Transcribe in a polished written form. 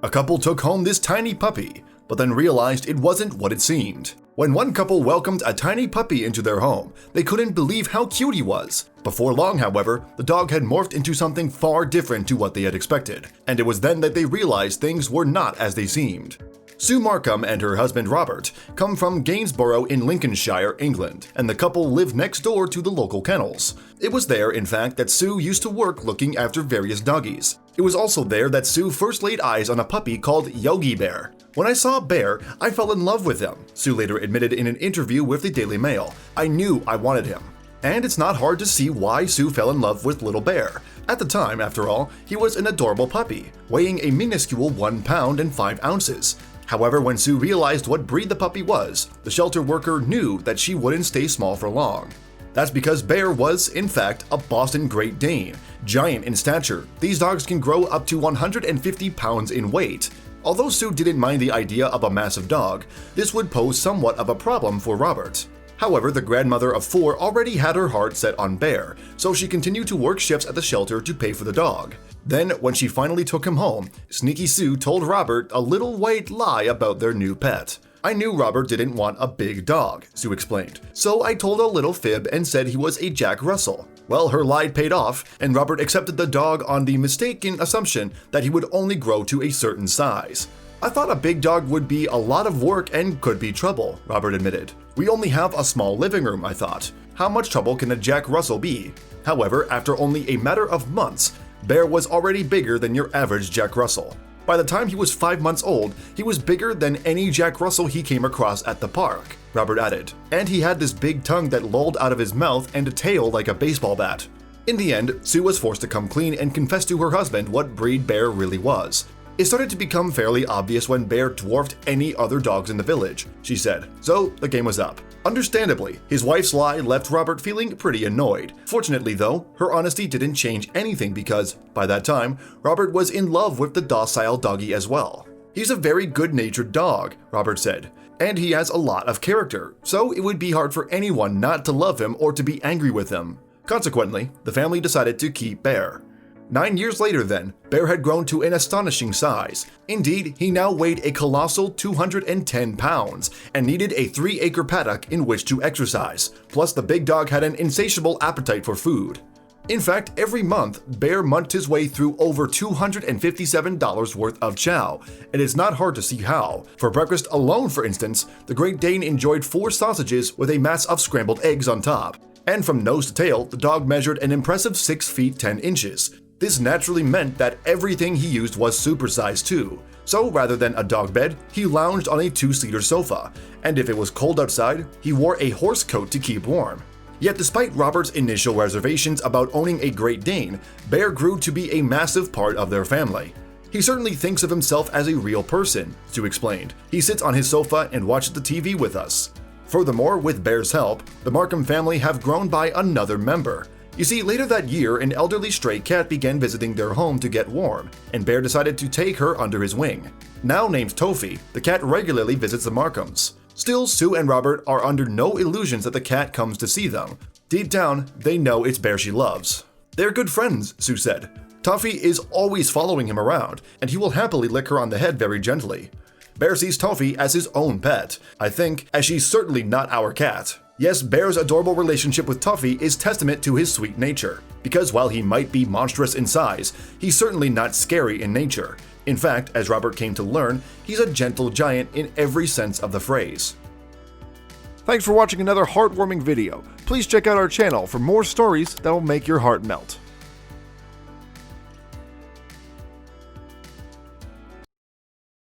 A couple took home this tiny puppy, but then realized it wasn't what it seemed. When one couple welcomed a tiny puppy into their home, they couldn't believe how cute he was. Before long, however, the dog had morphed into something far different to what they had expected, and it was then that they realized things were not as they seemed. Sue Markham and her husband Robert come from Gainsborough in Lincolnshire, England, and the couple live next door to the local kennels. It was there, in fact, that Sue used to work looking after various doggies. It was also there that Sue first laid eyes on a puppy called Yogi Bear. "When I saw Bear, I fell in love with him," Sue later admitted in an interview with the Daily Mail. "I knew I wanted him." And it's not hard to see why Sue fell in love with little Bear. At the time, after all, he was an adorable puppy, weighing a minuscule 1 pound and 5 ounces. However, when Sue realized what breed the puppy was, the shelter worker knew that she wouldn't stay small for long. That's because Bear was, in fact, a Boston Great Dane. Giant in stature, these dogs can grow up to 150 pounds in weight. Although Sue didn't mind the idea of a massive dog, this would pose somewhat of a problem for Robert. However, the grandmother of 4 already had her heart set on Bear, so she continued to work shifts at the shelter to pay for the dog. Then, when she finally took him home, Sneaky Sue told Robert a little white lie about their new pet. "I knew Robert didn't want a big dog," Sue explained, "so I told a little fib and said he was a Jack Russell." Well, her lie paid off, and Robert accepted the dog on the mistaken assumption that he would only grow to a certain size. "I thought a big dog would be a lot of work and could be trouble," Robert admitted. "We only have a small living room, I thought. How much trouble can a Jack Russell be?" However, after only a matter of months, Bear was already bigger than your average Jack Russell. By the time he was 5 months old, he was bigger than any Jack Russell he came across at the park, Robert added. And he had this big tongue that lolled out of his mouth and a tail like a baseball bat. In the end, Sue was forced to come clean and confess to her husband what breed Bear really was. "It started to become fairly obvious when Bear dwarfed any other dogs in the village," she said, "so the game was up." Understandably, his wife's lie left Robert feeling pretty annoyed. Fortunately though, her honesty didn't change anything because, by that time, Robert was in love with the docile doggy as well. "He's a very good-natured dog," Robert said, "and he has a lot of character, so it would be hard for anyone not to love him or to be angry with him." Consequently, the family decided to keep Bear. 9 years later then, Bear had grown to an astonishing size. Indeed, he now weighed a colossal 210 pounds and needed a 3-acre paddock in which to exercise. Plus, the big dog had an insatiable appetite for food. In fact, every month, Bear munched his way through over $257 worth of chow, and it's not hard to see how. For breakfast alone, for instance, the Great Dane enjoyed 4 sausages with a mass of scrambled eggs on top. And from nose to tail, the dog measured an impressive 6 feet 10 inches. This naturally meant that everything he used was supersized too. So rather than a dog bed, he lounged on a 2-seater sofa, and if it was cold outside, he wore a horse coat to keep warm. Yet despite Robert's initial reservations about owning a Great Dane, Bear grew to be a massive part of their family. "He certainly thinks of himself as a real person," Sue explained. "He sits on his sofa and watches the TV with us." Furthermore, with Bear's help, the Markham family have grown by another member. You see, later that year, an elderly stray cat began visiting their home to get warm, and Bear decided to take her under his wing. Now named Tofi, the cat regularly visits the Markhams. Still, Sue and Robert are under no illusions that the cat comes to see them. Deep down, they know it's Bear she loves. "They're good friends," Sue said. "Tofi is always following him around, and he will happily lick her on the head very gently. Bear sees Tofi as his own pet, I think, as she's certainly not our cat." Yes, Bear's adorable relationship with Tofi is testament to his sweet nature, because while he might be monstrous in size, he's certainly not scary in nature. In fact, as Robert came to learn, he's a gentle giant in every sense of the phrase. Thanks for watching another heartwarming video. Please check out our channel for more stories that will make your heart melt.